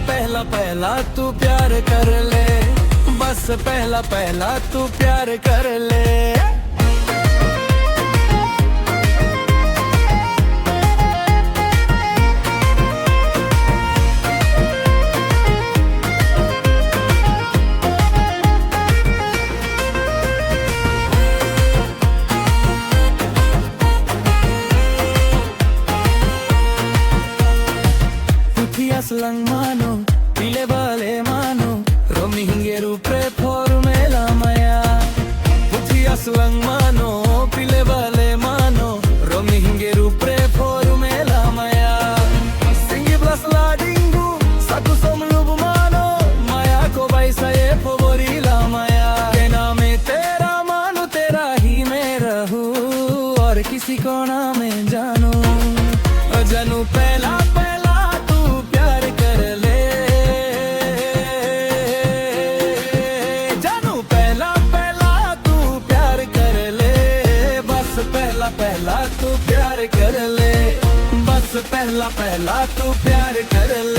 पहला पहला तू प्यार कर ले, बस पहला पहला तू प्यार कर ले। Lang mano, pile vale mano, romi hingeru pre formela maya. Puthias lang mano, pile vale mano, romi hingeru pre formela maya. Singi plus ladingu, saku somlub mano, maya ko vaisa ye favorila maya. के नाम तेरा मानो तेरा ही मैं रहूं, और किसी को ना मैं जानू। जानू पहला पहला पहला तू प्यार कर ले, बस पहला पहला तू प्यार कर ले।